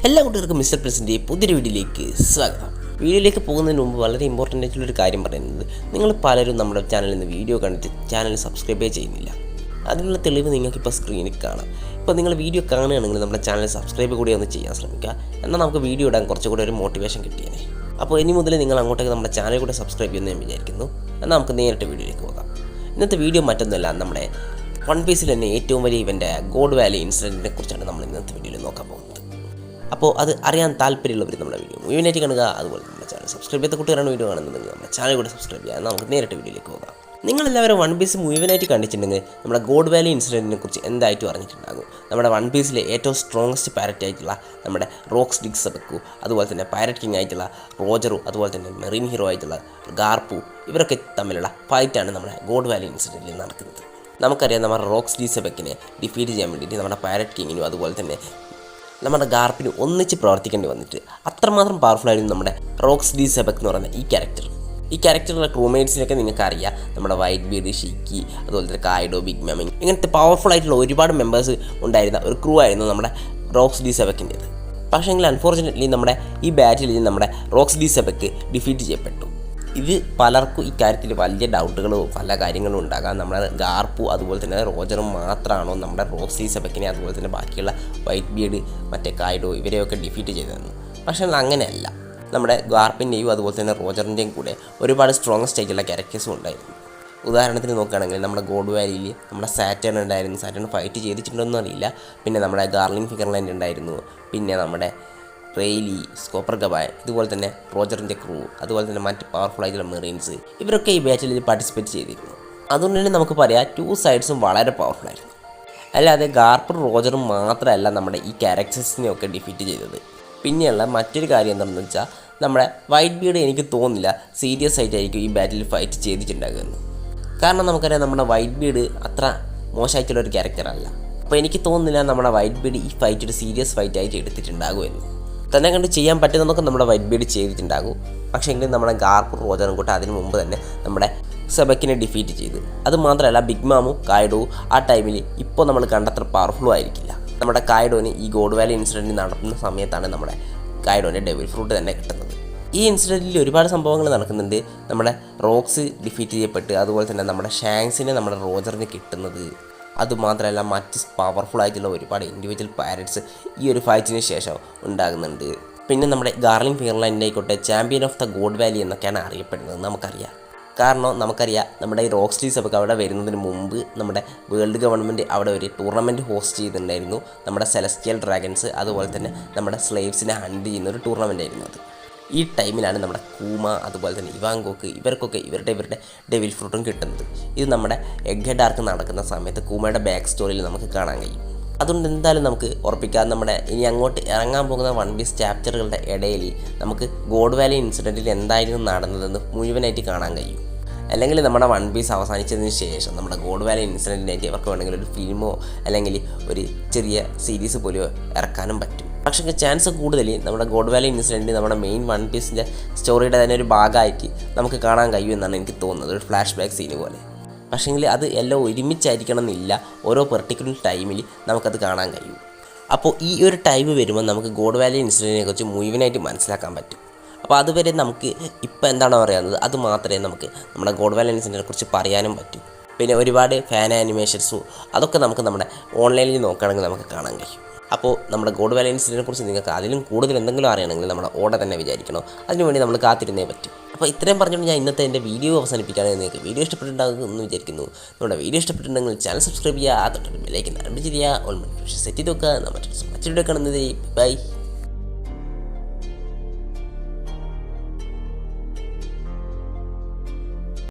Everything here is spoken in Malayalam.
എല്ലാ കൂട്ടുകാർക്കും മിസ്റ്റർ പ്രസിൻ്റെ പുതിയൊരു വീഡിയോയിലേക്ക് സ്വാഗതം. വീഡിയോയിലേക്ക് പോകുന്നതിന് മുമ്പ് വളരെ ഇമ്പോർട്ടൻ്റ് ആയിട്ടുള്ളൊരു കാര്യം പറയുന്നത്, നിങ്ങൾ പലരും നമ്മുടെ ചാനലിൽ നിന്ന് വീഡിയോ കണ്ടിട്ട് ചാനൽ സബ്സ്ക്രൈബേ ചെയ്യുന്നില്ല. അതിനുള്ള തെളിവ് നിങ്ങൾക്കിപ്പോൾ സ്ക്രീനിൽ കാണാം. ഇപ്പോൾ നിങ്ങൾ വീഡിയോ കാണുകയാണെങ്കിൽ നമ്മുടെ ചാനൽ സബ്സ്ക്രൈബ് കൂടി ഒന്ന് ചെയ്യാൻ ശ്രമിക്കുക. എന്നാൽ നമുക്ക് വീഡിയോ ഇടാൻ കുറച്ചുകൂടി ഒരു മോട്ടിവേഷൻ കിട്ടിയേനെ. അപ്പോൾ ഇനി മുതൽ നിങ്ങൾ അങ്ങോട്ടേക്ക് നമ്മുടെ ചാനൽ കൂടെ സബ്സ്ക്രൈബ് ചെയ്യുമെന്ന് ഞാൻ വിചാരിക്കുന്നു. എന്നാൽ നമുക്ക് നേരിട്ട് വീഡിയോയിലേക്ക് പോകാം. ഇന്നത്തെ വീഡിയോ മറ്റൊന്നുമല്ല, നമ്മുടെ വൺ പീസിൽ തന്നെ ഏറ്റവും വലിയ ഇവൻ്റെ ഗോഡ് വാലി ഇൻസിഡൻറ്റിനെ കുറിച്ചാണ് നമ്മൾ ഇന്നത്തെ വീഡിയോയിൽ നോക്കാൻ പോകുന്നത്. അപ്പോൾ അത് അറിയാൻ താല്പര്യമുള്ളവർ നമ്മുടെ വീഡിയോ മുഴുവനായിട്ട് കാണുക. അതുപോലെ നമ്മുടെ ചാനൽ സബ്സ്ക്രൈബ് ചെയ്ത കുട്ടികളാണ് വീഡിയോ കാണുന്നുണ്ടെങ്കിൽ നമ്മുടെ ചാനൽ കൂടെ സബ്സ്ക്രൈബ് ചെയ്യുക. എന്നാൽ നമുക്ക് നേരിട്ട് വീഡിയോയിലേക്ക് പോകാം. നിങ്ങളെല്ലാവരും വൺ പീസ് മുഴുവനായിട്ട് കണ്ടിട്ടുണ്ടെങ്കിൽ നമ്മുടെ ഗോഡ് വാലി ഇൻസിഡൻറ്റിനെ കുറിച്ച് എന്തായിട്ട് പറഞ്ഞിട്ടുണ്ടാകും. നമ്മുടെ വൺ പീസിലെ ഏറ്റവും സ്ട്രോങ്ങസ്റ്റ് പൈരറ്റ് ആയിട്ടുള്ള നമ്മുടെ റോക്സ് ഡിക്സബക്കു, അതുപോലെ തന്നെ പൈരറ്റ് കിങ് ആയിട്ടുള്ള റോജറു, അതുപോലെ തന്നെ മെറീൻ ഹീറോ ആയിട്ടുള്ള ഗാർപ്പു, ഇവരൊക്കെ തമ്മിലുള്ള ഫൈറ്റാണ് നമ്മുടെ ഗോഡ് വാലി ഇൻസിഡൻറ്റിൽ നടക്കുന്നത്. നമുക്കറിയാം, നമ്മുടെ റോക്സ് ഡിക്സബക്കിനെ ഡിഫീറ്റ് ചെയ്യാൻ വേണ്ടിയിട്ട് നമ്മുടെ പൈരറ്റ് കിങ്ങിനും അതുപോലെ തന്നെ നമ്മുടെ ഗാർപ്പിന് ഒന്നിച്ച് പ്രവർത്തിക്കേണ്ടി വന്നിട്ട് അത്രമാത്രം പവർഫുൾ ആയിരുന്നു നമ്മുടെ റോക്സ് ഡിക്സബക്ക് എന്ന് പറയുന്ന ഈ ക്യാരക്ടറുള്ള ക്രൂമേറ്റ്സിനൊക്കെ നിങ്ങൾക്ക് അറിയാം. നമ്മുടെ വൈറ്റ് ബീഡ്, ഷിക്കി, അതുപോലെ തന്നെ കായിഡോ, ബിഗ് മാം, ഇങ്ങനത്തെ പവർഫുൾ ആയിട്ടുള്ള ഒരുപാട് മെമ്പേഴ്സ് ഉണ്ടായിരുന്ന ഒരു ക്രൂ ആയിരുന്നു നമ്മുടെ റോക്സ് ഡിക്സബക്കിൻ്റേത്. പക്ഷേങ്കിൽ അൺഫോർച്ചുനേറ്റ്ലി നമ്മുടെ ഈ ബാറ്റിൽ നമ്മുടെ റോക്സ് ഡിക്സബക്ക് ഡിഫീറ്റ് ചെയ്യപ്പെട്ടു. ഇത് പലർക്കും ഇക്കാര്യത്തിൽ വലിയ ഡൗട്ടുകളും പല കാര്യങ്ങളും ഉണ്ടാകാം. നമ്മുടെ ഗാർപ്പു അതുപോലെ തന്നെ റോജറും മാത്രമാണോ നമ്മുടെ റോക്സ് ഡിക്സബക്കിനെ അതുപോലെ തന്നെ ബാക്കിയുള്ള വൈറ്റ് ബീഡ്, മറ്റേ കായിഡോ ഇവരെയൊക്കെ ഡിഫീറ്റ് ചെയ്തതെന്ന്. പക്ഷേ അങ്ങനെയല്ല. നമ്മുടെ ഗാർപ്പിൻ്റെയും അതുപോലെ തന്നെ റോജറിൻ്റെയും കൂടെ ഒരുപാട് സ്ട്രോങ്ങസ്റ്റ് ആയിട്ടുള്ള ക്യാരക്ടേഴ്സും ഉണ്ടായിരുന്നു. ഉദാഹരണത്തിന് നോക്കുകയാണെങ്കിൽ നമ്മുടെ ഗോഡ് വാലിയിൽ നമ്മുടെ സാറ്റേൺ ഉണ്ടായിരുന്നു. സാറ്റേൺ ഫൈറ്റ് ചെയ്തിട്ടുണ്ടോയെന്നും അറിയില്ല. പിന്നെ നമ്മുടെ ഗാർലിൻ ഫിഗർലാൻഡ് ഉണ്ടായിരുന്നു. പിന്നെ നമ്മുടെ റെയിലി, സ്കോപ്പർ ഗബായ്, ഇതുപോലെ തന്നെ റോജറിൻ്റെ ക്രൂ, അതുപോലെ തന്നെ മറ്റ് പവർഫുൾ ആയിട്ടുള്ള മെറീൻസ്, ഇവരൊക്കെ ഈ ബാറ്റിൽ പാർട്ടിസിപ്പേറ്റ് ചെയ്തിരുന്നു. അതുകൊണ്ട് തന്നെ നമുക്ക് പറയാം, ടു സൈഡ്സും വളരെ പവർഫുൾ ആയിരുന്നു. അല്ലാതെ ഗാർപ്പും റോജറും മാത്രമല്ല നമ്മുടെ ഈ ക്യാരക്ടേഴ്സിനെയൊക്കെ ഡിഫീറ്റ് ചെയ്തത്. പിന്നെയുള്ള മറ്റൊരു കാര്യം എന്താണെന്ന് വെച്ചാൽ, നമ്മുടെ വൈറ്റ് ബീഡ് എനിക്ക് തോന്നുന്നില്ല സീരിയസ് ആയിട്ടായിരിക്കും ഈ ബാറ്റിൽ ഫൈറ്റ് ചെയ്തിട്ടുണ്ടാകുമെന്ന്. കാരണം നമുക്കറിയാം, നമ്മുടെ വൈറ്റ് ബീഡ് അത്ര മോശമായിട്ടുള്ളൊരു ക്യാരക്ടറല്ല. അപ്പോൾ എനിക്ക് തോന്നുന്നില്ല നമ്മുടെ വൈറ്റ് ബീഡ് ഈ ഫൈറ്റ് ഒരു സീരിയസ് ഫൈറ്റായിട്ട് എടുത്തിട്ടുണ്ടാകുമെന്ന്. തന്നെ കണ്ട് ചെയ്യാൻ പറ്റുന്നതൊക്കെ നമ്മുടെ വൈറ്റ് ബീഡ് ചെയ്തിട്ടുണ്ടാകും. പക്ഷേ എങ്കിലും നമ്മുടെ ഗാർപ്പും റോജറും കൂട്ട് അതിന് മുമ്പ് തന്നെ നമ്മുടെ സെബക്കിനെ ഡിഫീറ്റ് ചെയ്തു. അത് മാത്രമല്ല, ബിഗ് മാമും കായിഡോവും ആ ടൈമിൽ ഇപ്പോൾ നമ്മൾ കണ്ടത്ര പവർഫുള്ളും ആയിരിക്കില്ല. നമ്മുടെ കായിഡോന് ഈ ഗോഡ് വാലി ഇൻസിഡൻറ്റ് നടക്കുന്ന സമയത്താണ് നമ്മുടെ കായിഡോൻ്റെ ഡെവിൽ ഫ്രൂട്ട് തന്നെ കിട്ടുന്നത്. ഈ ഇൻസിഡൻറ്റിൽ ഒരുപാട് സംഭവങ്ങൾ നടക്കുന്നുണ്ട്. നമ്മുടെ റോക്സ് ഡിഫീറ്റ് ചെയ്യപ്പെട്ട് അതുപോലെ തന്നെ നമ്മുടെ ഷാങ്സിനെ നമ്മുടെ റോജറിന് കിട്ടുന്നത്. അതുമാത്രമല്ല, മറ്റ് പവർഫുൾ ആയിട്ടുള്ള ഒരുപാട് ഇൻഡിവിജ്വൽ പൈരറ്റ്സ് ഈ ഒരു ഫൈറ്റിന് ശേഷം ഉണ്ടാകുന്നുണ്ട്. പിന്നെ നമ്മുടെ ഗാർലിൻ ഫിയർലാൻഡ് ആയിക്കോട്ടെ champion of the God Valley എന്നൊക്കെയാണ് അറിയപ്പെടുന്നത്. നമുക്കറിയാം. കാരണം നമുക്കറിയാം, നമ്മുടെ ഈ റോക്സ് ഡിക്സബക്ക് അവിടെ വരുന്നതിന് മുമ്പ് നമ്മുടെ വേൾഡ് ഗവൺമെൻറ് അവിടെ ഒരു ടൂർണമെൻറ്റ് ഹോസ്റ്റ് ചെയ്തിട്ടുണ്ടായിരുന്നു. നമ്മുടെ സെലസ്റ്റിയൽ ഡ്രാഗൺസ് അതുപോലെ തന്നെ നമ്മുടെ സ്ലേവ്സിനെ ഹണ്ട് ചെയ്യുന്ന ഒരു ടൂർണമെൻ്റ് ആയിരുന്നു അത്. ഈ ടൈമിലാണ് നമ്മുടെ കൂമ അതുപോലെ തന്നെ ഇവാങ്കോക്ക് ഇവർക്കൊക്കെ ഇവരുടെ ഡെവിൽ ഫ്രൂട്ടും കിട്ടുന്നത്. ഇത് നമ്മുടെ എഗ് ഹെഡ് ആർക്ക് നടക്കുന്ന സമയത്ത് കൂമയുടെ ബാക്ക് സ്റ്റോറിയിൽ നമുക്ക് കാണാൻ കഴിയും. അതുകൊണ്ട് എന്തായാലും നമുക്ക് ഉറപ്പിക്കാം, നമ്മുടെ ഇനി അങ്ങോട്ട് ഇറങ്ങാൻ പോകുന്ന വൺ പീസ് ചാപ്റ്ററുകളുടെ ഇടയിൽ നമുക്ക് ഗോഡ് വാലി ഇൻസിഡൻറ്റിൽ എന്തായിരുന്നു നടന്നതെന്ന് മുഴുവനായിട്ട് കാണാൻ കഴിയും. അല്ലെങ്കിൽ നമ്മുടെ വൺ പീസ് അവസാനിച്ചതിന് ശേഷം നമ്മുടെ ഗോഡ് വാലി ഇൻസിഡൻറ്റിനായിട്ട് അവർക്ക് വേണമെങ്കിൽ ഒരു ഫിലിമോ അല്ലെങ്കിൽ ഒരു ചെറിയ സീരീസ് പോലെയോ ഇറക്കാനും പറ്റും. പക്ഷേ ചാൻസ് കൂടുതൽ നമ്മുടെ ഗോഡ് വാലി ഇൻസിഡൻറ്റ് നമ്മുടെ മെയിൻ വൺ പീസിൻ്റെ സ്റ്റോറിയുടെ തന്നെ ഒരു ഭാഗമായിട്ട് നമുക്ക് കാണാൻ കഴിയുമെന്നാണ് എനിക്ക് തോന്നുന്നത്, ഒരു ഫ്ലാഷ് ബാക്ക് സീന് പോലെ. പക്ഷേങ്കിൽ അത് എല്ലാം ഒരുമിച്ചായിരിക്കണം എന്നില്ല, ഓരോ പെർട്ടിക്കുലർ ടൈമിൽ നമുക്കത് കാണാൻ കഴിയും. അപ്പോൾ ഈ ഒരു ടൈം വരുമ്പോൾ നമുക്ക് ഗോഡ് വാലി ഇൻസിഡൻറ്റിനെ കുറിച്ച് മുഴുവനായിട്ട് മനസ്സിലാക്കാൻ പറ്റും. അപ്പോൾ അതുവരെ നമുക്ക് ഇപ്പോൾ എന്താണോ പറയുന്നത് അത് മാത്രമേ നമുക്ക് നമ്മുടെ ഗോഡ് വാലി ഇൻസിഡൻറ്റിനെ കുറിച്ച് പറയാനും പറ്റൂ. പിന്നെ ഒരുപാട് ഫാൻ ആനിമേഷൻസും അതൊക്കെ നമുക്ക് നമ്മുടെ ഓൺലൈനിൽ നോക്കുകയാണെങ്കിൽ നമുക്ക് കാണാൻ കഴിയും. അപ്പോൾ നമ്മുടെ ഗോഡ് വാലി ഇൻസിഡൻറ്റിനെ കുറിച്ച് നിങ്ങൾക്ക് അതിലും കൂടുതൽ എന്തെങ്കിലും അറിയണമെങ്കിൽ നമ്മുടെ ഓർഡർ തന്നെ വിചാരിക്കണം. അതിനുവേണ്ടി നമ്മൾ കാത്തിരുന്നേ പറ്റും. അപ്പോൾ ഇത്രയും പറഞ്ഞുകൊണ്ട് ഞാൻ ഇന്നത്തെ എൻ്റെ വീഡിയോ അവസാനിപ്പിക്കുകയാണെങ്കിൽ നിങ്ങൾക്ക് വീഡിയോ ഇഷ്ടപ്പെട്ടിട്ടുണ്ടാകുമെന്ന് വിചാരിക്കുന്നു. നമ്മുടെ വീഡിയോ ഇഷ്ടപ്പെട്ടിട്ടുണ്ടെങ്കിൽ ചാനൽ സബ്സ്ക്രൈബ് ചെയ്യുക, തൊട്ടടുത്ത് ബെല്ലൈക്കൻ അനബിൾ ചെയ്യുക, ഓൾ നോട്ടിഫിക്കേഷൻ സെറ്റ് ചെയ്ത് വെക്കുക. മറ്റൊരു കാണുന്നത്. ബൈ.